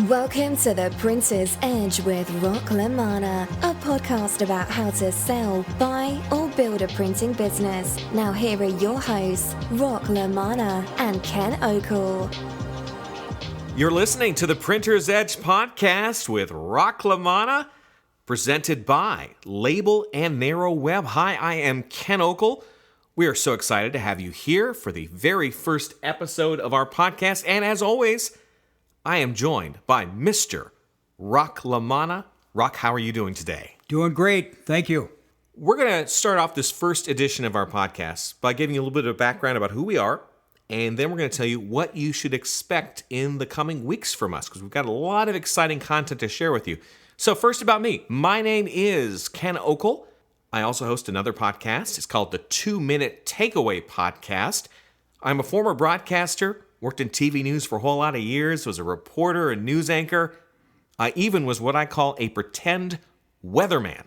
Welcome to the Printer's Edge with LaManna, a podcast about how to sell, buy, or build a printing business. Now here are your hosts, LaManna and Ken Okel. You're listening to the Printer's Edge podcast with LaManna, presented by Label and Narrow Web. Hi, I am Ken Okel. We are so excited to have you here for the very first episode of our podcast. And as always, I am joined by Mr. LaManna. How are you doing today? Doing great. Thank you. We're going to start off this first edition of our podcast by giving you a little bit of background about who we are, and then we're going to tell you what you should expect in the coming weeks from us, because we've got a lot of exciting content to share with you. So first about me. My name is Ken Okel. I also host another podcast. It's called the 2-Minute Takeaway Podcast. I'm a former broadcaster, worked in TV news for a whole lot of years, was a reporter, a news anchor. I even was what I call a pretend weatherman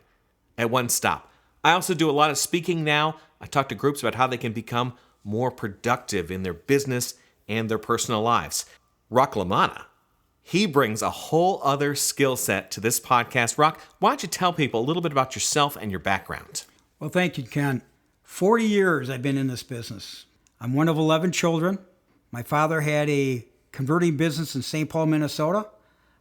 at one stop. I also do a lot of speaking now. I talk to groups about how they can become more productive in their business and their personal lives. LaManna, he brings a whole other skill set to this podcast. Why don't you tell people a little bit about yourself and your background? Well, thank you, Ken. 40 years I've been in this business. I'm one of 11 children. My father had a converting business in St. Paul, Minnesota.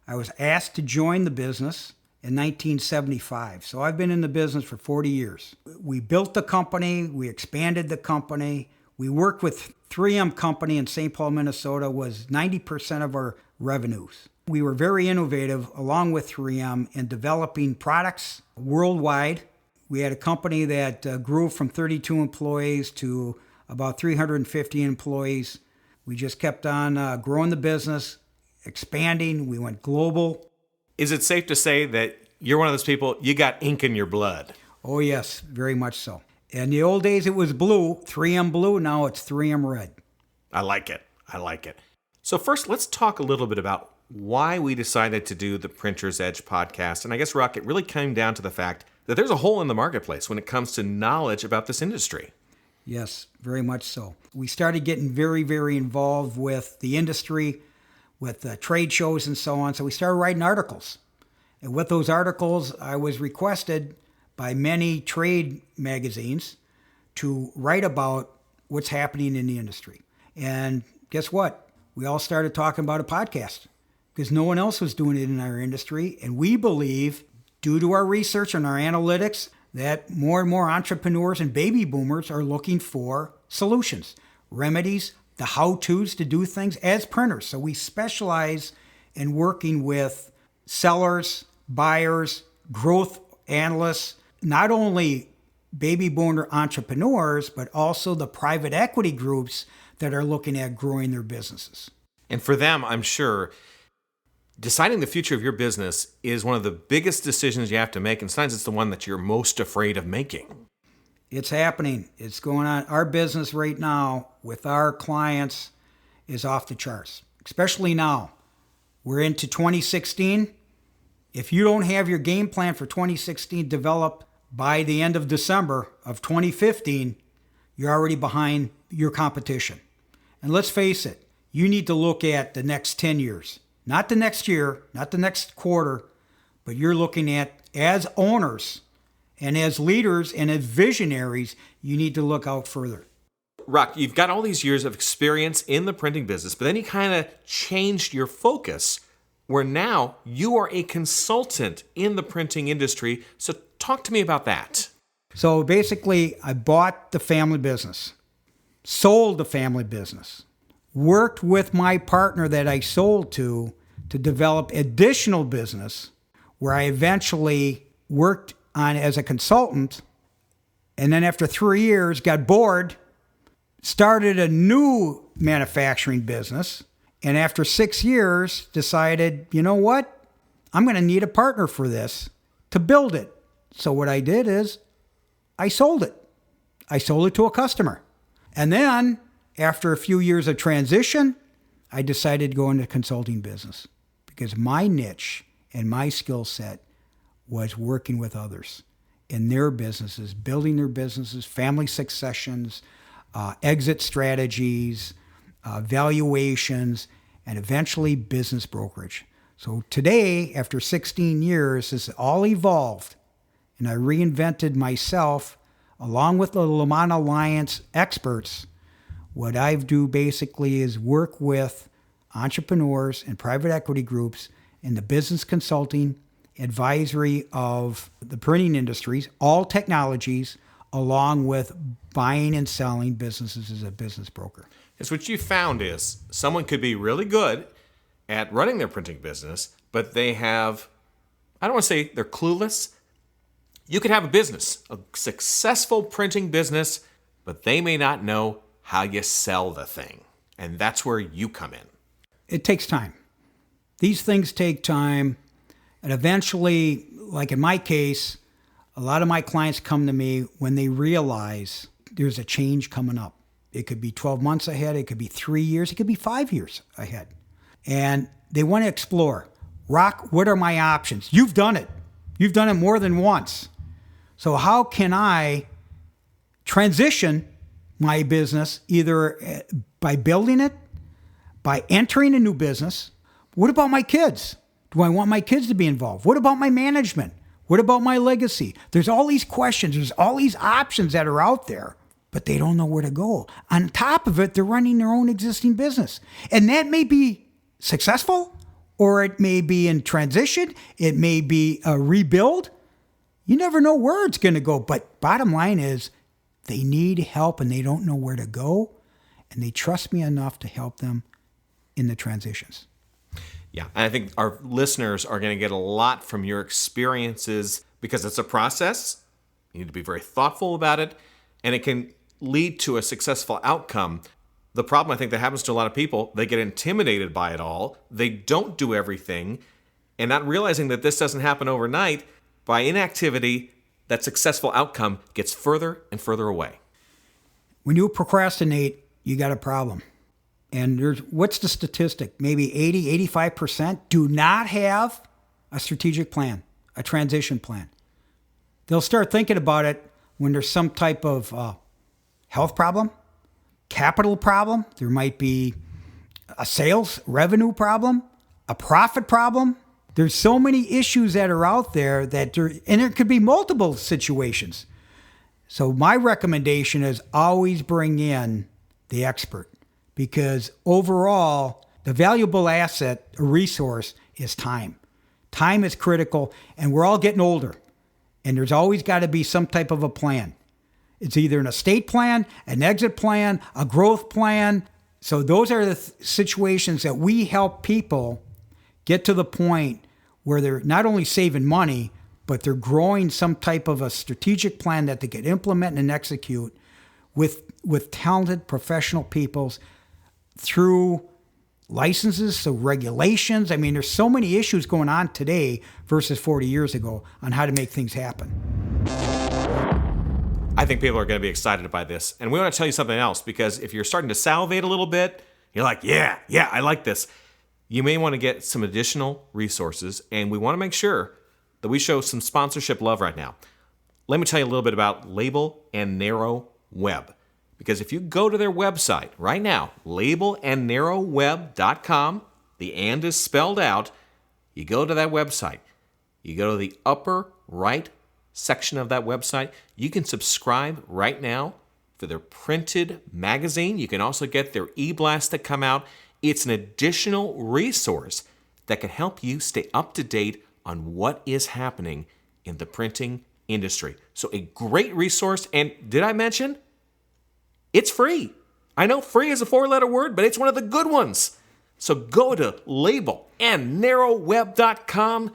I was asked to join the business in 1975. So I've been in the business for 40 years. We built the company. We expanded the company. We worked with 3M Company in St. Paul, Minnesota, was 90% of our revenues. We were very innovative, along with 3M, in developing products worldwide. We had a company that grew from 32 employees to about 350 employees. We just kept on growing the business, expanding. We went global. Is it safe to say that you're one of those people, you got ink in your blood? Oh, yes, very much so. In the old days, it was blue, 3M blue. Now it's 3M red. I like it. So first, let's talk a little bit about why we decided to do the Printer's Edge podcast. And I guess, it really came down to the fact that there's a hole in the marketplace when it comes to knowledge about this industry. Yes, very much so. We started getting very, very involved with the industry, with trade shows and so on. So we started writing articles. And with those articles, I was requested by many trade magazines to write about what's happening in the industry. And guess what? We all started talking about a podcast because no one else was doing it in our industry. And we believe, due to our research and our analytics, that more and more entrepreneurs and baby boomers are looking for solutions, remedies, the how-tos to do things as printers. So we specialize in working with sellers, buyers, growth analysts, not only baby boomer entrepreneurs, but also the private equity groups that are looking at growing their businesses. And for them, I'm sure, deciding the future of your business is one of the biggest decisions you have to make, and sometimes it's the one that you're most afraid of making. It's happening. It's going on. Our business right now with our clients is off the charts, especially now. We're into 2016. If you don't have your game plan for 2016 developed by the end of December of 2015, you're already behind your competition. And let's face it, you need to look at the next 10 years. Not the next year, not the next quarter, but you're looking at, as owners and as leaders and as visionaries, you need to look out further. You've got all these years of experience in the printing business, but then you kind of changed your focus, where now you are a consultant in the printing industry. So talk to me about that. So basically, I bought the family business, sold the family business, worked with my partner that I sold to develop additional business, where I eventually worked on as a consultant. And then after 3 years, got bored, started a new manufacturing business. And after 6 years, decided, you know what? I'm going to need a partner for this to build it. So what I did is I sold it. I sold it to a customer. And then after a few years of transition, I decided to go into the consulting business because my niche and my skill set was working with others in their businesses, building their businesses, family successions, exit strategies, valuations, and eventually business brokerage. So today, after 16 years, this all evolved, and I reinvented myself along with the LaManna Alliance experts. What I do basically is work with entrepreneurs and private equity groups in the business consulting, advisory of the printing industries, all technologies, along with buying and selling businesses as a business broker. It's what you found is someone could be really good at running their printing business, but they have, I don't want to say they're clueless. You could have a business, a successful printing business, but they may not know how you sell the thing. And that's where you come in. It takes time. These things take time. And eventually, like in my case, a lot of my clients come to me when they realize there's a change coming up. It could be 12 months ahead. It could be 3 years. It could be 5 years ahead. And they want to explore. Rock, what are my options? You've done it. You've done it more than once. So how can I transition my business either by building it, by entering a new business? What about my kids? Do I want my kids to be involved? What about my management? What about my legacy? There's all these questions. There's all these options that are out there, but they don't know where to go. On top of it, they're running their own existing business. And that may be successful, or it may be in transition. It may be a rebuild. You never know where it's going to go. But bottom line is they need help and they don't know where to go. And they trust me enough to help them in the transitions. Yeah, and I think our listeners are going to get a lot from your experiences because it's a process. You need to be very thoughtful about it, and it can lead to a successful outcome. The problem I think that happens to a lot of people, they get intimidated by it all. They don't do everything, and not realizing that this doesn't happen overnight. By inactivity, that successful outcome gets further and further away. When you procrastinate, you got a problem. And what's the statistic? Maybe 80, 85% do not have a strategic plan, a transition plan. They'll start thinking about it when there's some type of health problem, capital problem. There might be a sales revenue problem, a profit problem. There's so many issues that are out there and there could be multiple situations. So my recommendation is always bring in the expert. Because overall, the valuable asset, a resource, is time. Time is critical, and we're all getting older. And there's always got to be some type of a plan. It's either an estate plan, an exit plan, a growth plan. So those are the situations that we help people get to the point where they're not only saving money, but they're growing some type of a strategic plan that they can implement and execute with talented professional peoples through licenses, so regulations. I mean, there's so many issues going on today versus 40 years ago on how to make things happen. I think people are going to be excited by this. And we want to tell you something else, because if you're starting to salivate a little bit, you're like, yeah, I like this. You may want to get some additional resources, and we want to make sure that we show some sponsorship love right now. Let me tell you a little bit about Label and Narrow Web. Because if you go to their website right now, labelandnarrowweb.com, the and is spelled out, you go to that website, you go to the upper right section of that website, you can subscribe right now for their printed magazine. You can also get their e-blasts that come out. It's an additional resource that can help you stay up to date on what is happening in the printing industry. So a great resource, and did I mention? It's free. I know free is a 4-letter word, but it's one of the good ones. So go to labelandnarrowweb.com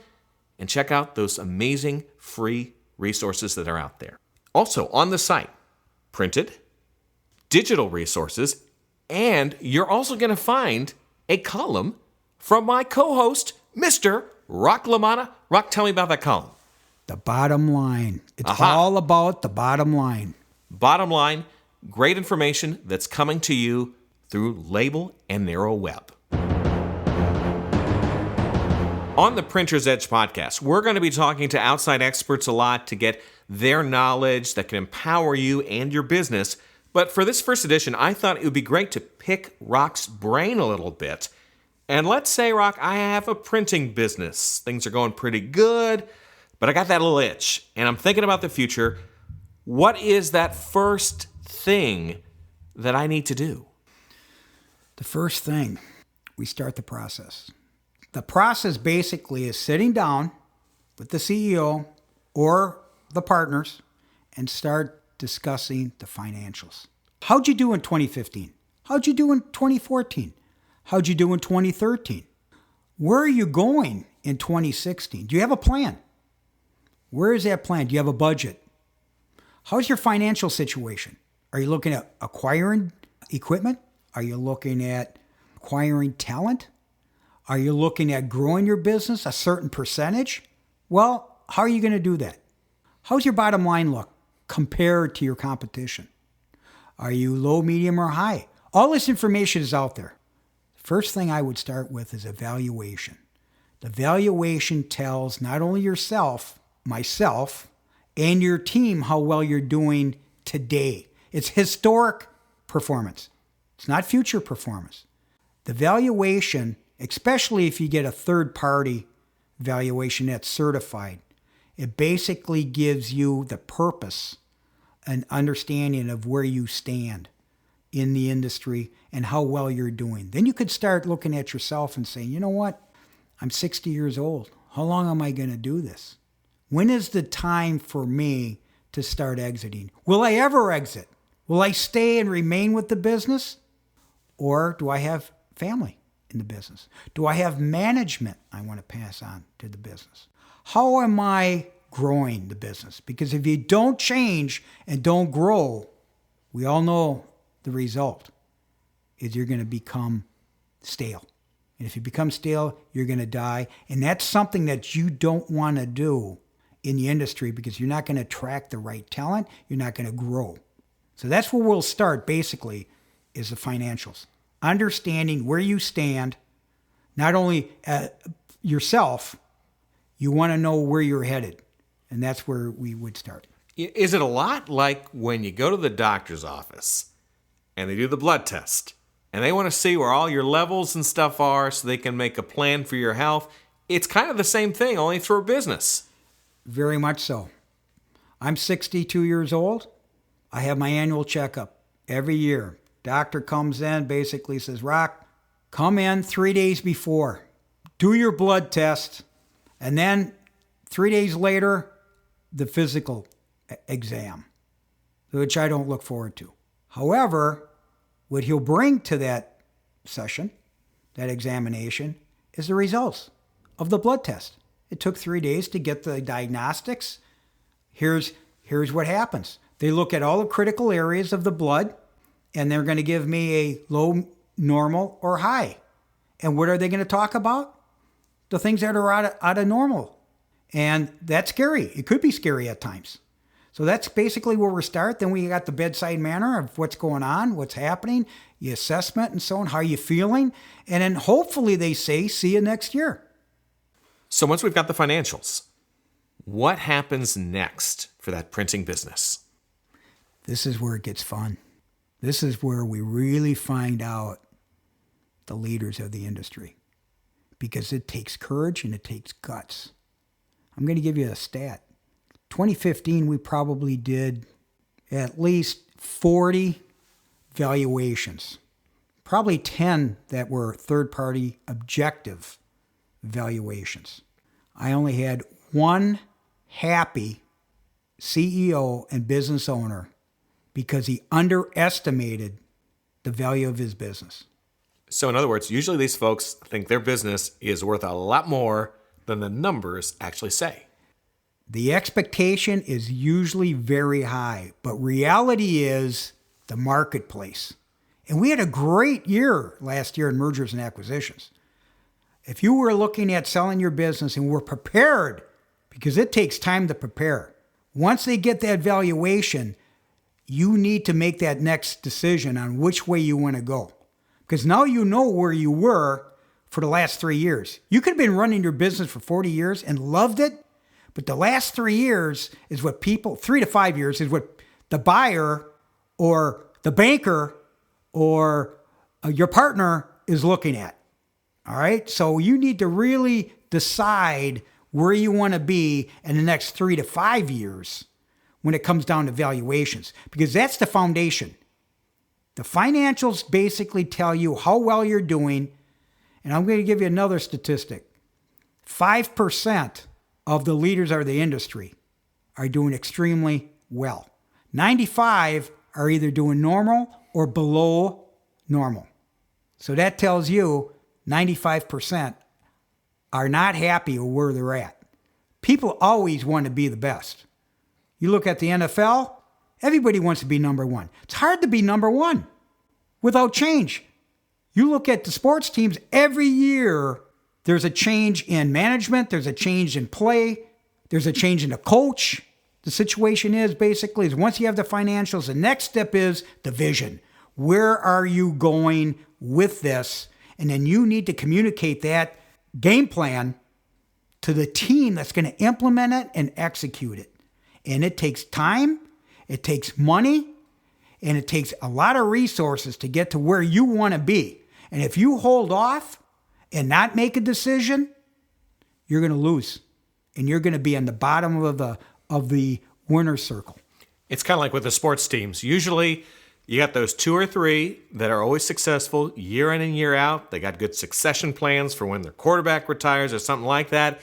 and check out those amazing free resources that are out there. Also on the site, printed, digital resources, and you're also going to find a column from my co-host, Mr. Rock LaManna. Rock, tell me about that column. The bottom line. It's all about the bottom line. Bottom line. Great information that's coming to you through Label and Narrow Web. On the Printer's Edge podcast, we're going to be talking to outside experts a lot to get their knowledge that can empower you and your business. But for this first edition, I thought it would be great to pick Rock's brain a little bit And let's say, Rock, I have a printing business. Things are going pretty good, but I got that little itch, and I'm thinking about the future. What is that first thing that I need to do? The first thing, we start the process. The process basically is sitting down with the CEO or the partners and start discussing the financials. How'd you do in 2015? How'd you do in 2014? How'd you do in 2013? Where are you going in 2016? Do you have a plan? Where is that plan? Do you have a budget? How's your financial situation? Are you looking at acquiring equipment? Are you looking at acquiring talent? Are you looking at growing your business a certain percentage? Well, how are you going to do that? How's your bottom line look compared to your competition? Are you low, medium, or high? All this information is out there. First thing I would start with is evaluation. The valuation tells not only yourself, myself, and your team how well you're doing today. It's historic performance. It's not future performance. The valuation, especially if you get a third-party valuation that's certified, it basically gives you the purpose and understanding of where you stand in the industry and how well you're doing. Then you could start looking at yourself and saying, you know what? I'm 60 years old. How long am I going to do this? When is the time for me to start exiting? Will I ever exit? Will I stay and remain with the business? Or do I have family in the business? Do I have management I want to pass on to the business? How am I growing the business? Because if you don't change and don't grow, we all know the result is you're going to become stale. And if you become stale, you're going to die. And that's something that you don't want to do in the industry because you're not going to attract the right talent. You're not going to grow. So that's where we'll start basically is the financials. Understanding where you stand, not only yourself, you want to know where you're headed. And that's where we would start. Is it a lot like when you go to the doctor's office and they do the blood test and they want to see where all your levels and stuff are so they can make a plan for your health? It's kind of the same thing, only through a business. Very much so. I'm 62 years old. I have my annual checkup every year. Doctor comes in, basically says, Rock, come in 3 days before. Do your blood test. And then 3 days later, the physical exam, which I don't look forward to. However, what he'll bring to that session, that examination, is the results of the blood test. It took 3 days to get the diagnostics. Here's what happens. They look at all the critical areas of the blood, and they're going to give me a low, normal, or high. And what are they going to talk about? The things that are out of normal. And that's scary. It could be scary at times. So that's basically where we start. Then we got the bedside manner of what's going on, what's happening, the assessment and so on, how are you feeling? And then hopefully they say, see you next year. So once we've got the financials, what happens next for that printing business? This is where it gets fun. This is where we really find out the leaders of the industry because it takes courage and it takes guts. I'm going to give you a stat. 2015, we probably did at least 40 valuations, probably 10 that were third-party objective valuations. I only had one happy CEO and business owner because he underestimated the value of his business. So in other words, usually these folks think their business is worth a lot more than the numbers actually say. The expectation is usually very high, but reality is the marketplace. And we had a great year last year in mergers and acquisitions. If you were looking at selling your business and were prepared, because it takes time to prepare, once they get that valuation, you need to make that next decision on which way you want to go. Because now you know where you were for the last 3 years. You could have been running your business for 40 years and loved it, but the last 3 years is what 3 to 5 years is what the buyer or the banker or your partner is looking at. All right. So you need to really decide where you want to be in the next 3 to 5 years when it comes down to valuations, because that's the foundation. The financials basically tell you how well you're doing. And I'm going to give you another statistic. 5% of the leaders of the industry are doing extremely well. 95 are either doing normal or below normal. So that tells you 95% are not happy with where they're at. People always want to be the best. You look at the NFL, everybody wants to be number one. It's hard to be number one without change. You look at the sports teams, every year there's a change in management, there's a change in play, there's a change in the coach. The situation is basically once you have the financials, the next step is the vision. Where are you going with this? And then you need to communicate that game plan to the team that's going to implement it and execute it. And it takes time, it takes money, and it takes a lot of resources to get to where you want to be. And if you hold off and not make a decision, you're going to lose. And you're going to be on the bottom of the winner's circle. It's kind of like with the sports teams. Usually you got those 2 or 3 that are always successful year in and year out. They got good succession plans for when their quarterback retires or something like that.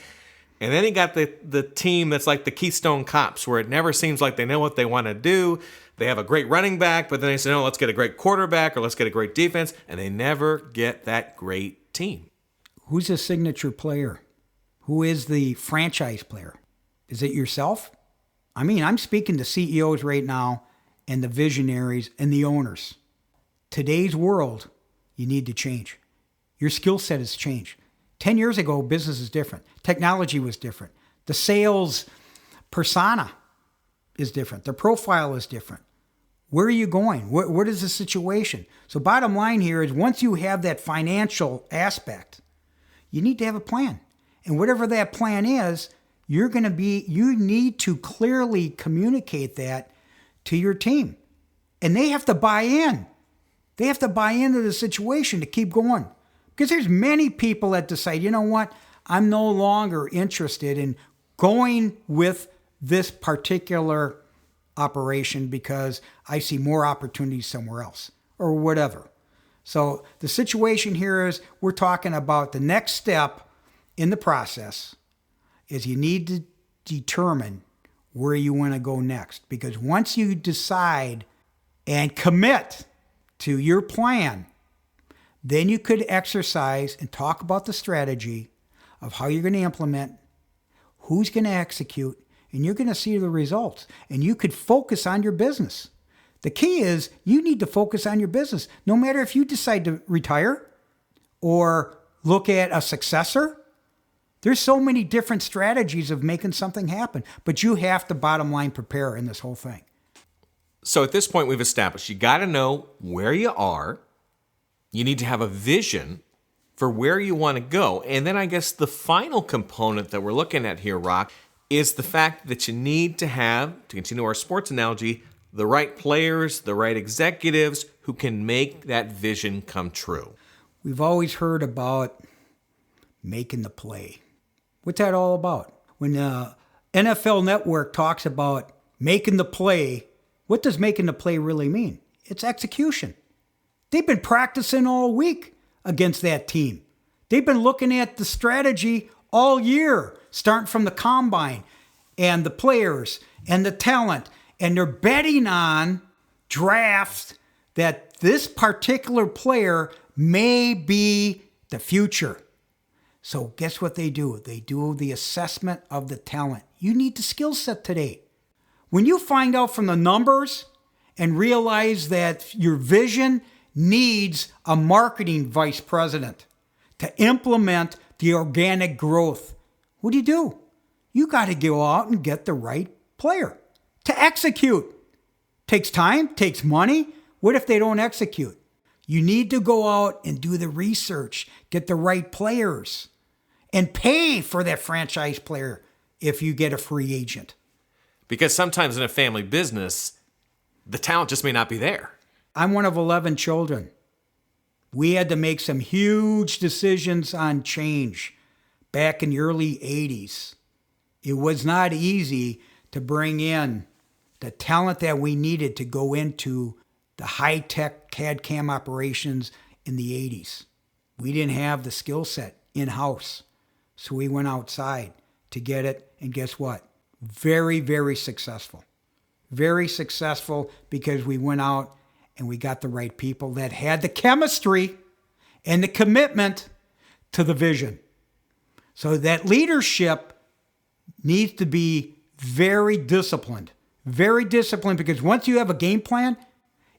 And then you got the team that's like the Keystone Cops, where it never seems like they know what they want to do. They have a great running back, but then they say, no, let's get a great quarterback or let's get a great defense. And they never get that great team. Who's the signature player? Who is the franchise player? Is it yourself? I mean, I'm speaking to CEOs right now and the visionaries and the owners. Today's world, you need to change. Your skill set has changed. 10 years ago, business is different. Technology was different. The sales persona is different. The profile is different. Where are you going? What is the situation? So bottom line here is once you have that financial aspect, you need to have a plan. And whatever that plan is, you need to clearly communicate that to your team. And they have to buy in. They have to buy into the situation to keep going. Because there's many people that decide, you know what, I'm no longer interested in going with this particular operation because I see more opportunities somewhere else or whatever. So the situation here is we're talking about the next step in the process is you need to determine where you want to go next. Because once you decide and commit to your plan, then you could exercise and talk about the strategy of how you're going to implement, who's going to execute, and you're going to see the results. And you could focus on your business. The key is you need to focus on your business. No matter if you decide to retire or look at a successor, there's so many different strategies of making something happen. But you have to, bottom line, prepare in this whole thing. So at this point, we've established you got to know where you are. You need to have a vision for where you want to go. And then I guess the final component that we're looking at here, Rock, is the fact that you need to have, to continue our sports analogy, the right players, the right executives who can make that vision come true. We've always heard about making the play. What's that all about? When the NFL Network talks about making the play, what does making the play really mean? It's execution. They've been practicing all week against that team. They've been looking at the strategy all year, starting from the combine and the players and the talent. And they're betting on drafts that this particular player may be the future. So guess what they do? They do the assessment of the talent. You need the skill set today. When you find out from the numbers and realize that your vision needs a marketing vice president to implement the organic growth, what do? You got to go out and get the right player to execute. Takes time, takes money. What if they don't execute? You need to go out and do the research, get the right players, and pay for that franchise player if you get a free agent. Because sometimes in a family business, the talent just may not be there. I'm one of 11 children. We had to make some huge decisions on change back in the early 80s. It was not easy to bring in the talent that we needed to go into the high-tech CAD/CAM operations in the 80s. We didn't have the skill set in-house, so we went outside to get it, and guess what? Very, very successful. Very successful because we went out and we got the right people that had the chemistry and the commitment to the vision. So that leadership needs to be very disciplined because once you have a game plan,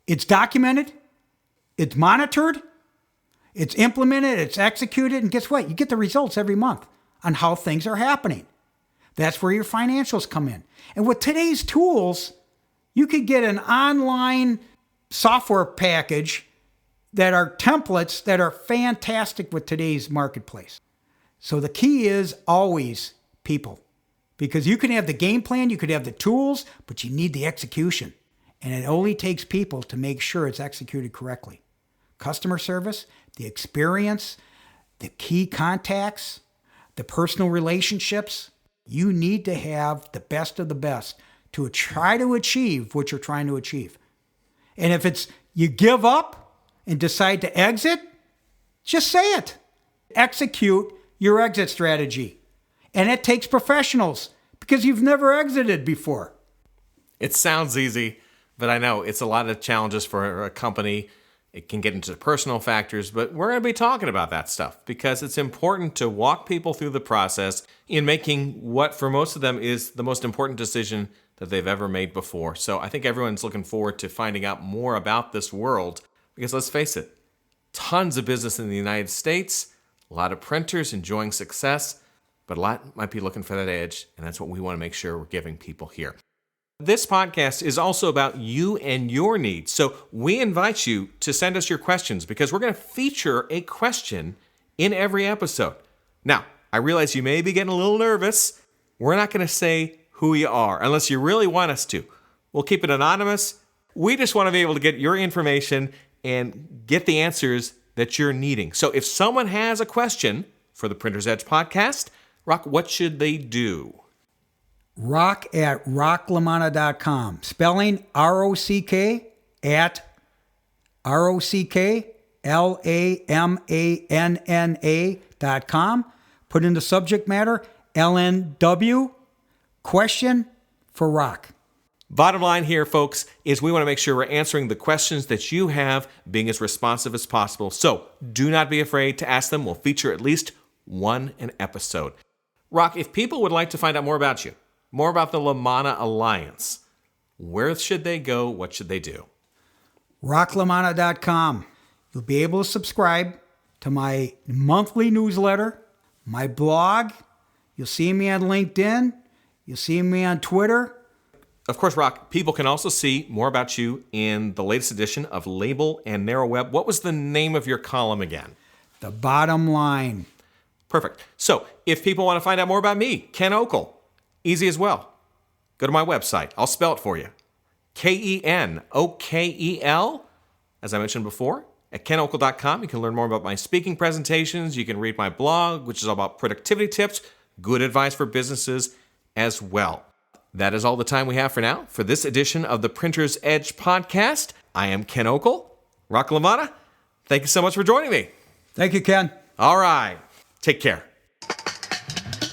it's documented, it's monitored, it's implemented, it's executed, and guess what? You get the results every month on how things are happening. That's where your financials come in. And with today's tools, you could get an online software package that are templates that are fantastic with today's marketplace. So the key is always people. Because you can have the game plan, you could have the tools, but you need the execution. And it only takes people to make sure it's executed correctly. Customer service, the experience, the key contacts, the personal relationships. You need to have the best of the best to try to achieve what you're trying to achieve. And if it's you give up and decide to exit, just say it. Execute your exit strategy. And it takes professionals because you've never exited before. It sounds easy, but I know it's a lot of challenges for a company. It can get into personal factors, but we're going to be talking about that stuff because it's important to walk people through the process in making what for most of them is the most important decision that they've ever made before. So I think everyone's looking forward to finding out more about this world because let's face it, tons of business in the United States, a lot of printers enjoying success, but a lot might be looking for that edge, and that's what we want to make sure we're giving people here. This podcast is also about you and your needs. So we invite you to send us your questions because we're going to feature a question in every episode. Now, I realize you may be getting a little nervous. We're not going to say who you are unless you really want us to. We'll keep it anonymous. We just want to be able to get your information and get the answers that you're needing. So if someone has a question for the Printer's Edge podcast, Rock, what should they do? Rock at rocklamanna.com. Spelling R-O-C-K at ROCKLAMANNA.com. Put in the subject matter, LNW, question for Rock. Bottom line here, folks, is we want to make sure we're answering the questions that you have, being as responsive as possible. So do not be afraid to ask them. We'll feature at least one an episode. Rock, if people would like to find out more about you, more about the LaManna Alliance, where should they go? What should they do? rocklamanna.com. You'll be able to subscribe to my monthly newsletter, my blog. You'll see me on LinkedIn. You'll see me on Twitter. Of course, Rock, people can also see more about you in the latest edition of Label and Narrow Web. What was the name of your column again? The Bottom Line. Perfect. So if people want to find out more about me, Ken Okel, easy as well. Go to my website. I'll spell it for you. KENOKEL, as I mentioned before, at kenokel.com. You can learn more about my speaking presentations. You can read my blog, which is all about productivity tips, good advice for businesses as well. That is all the time we have for now for this edition of the Printer's Edge podcast. I am Ken Okel. Rock LaManna, thank you so much for joining me. Thank you, Ken. All right. Take care.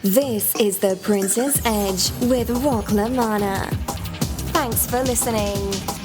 This is the Printer's Edge with Rock LaManna. Thanks for listening.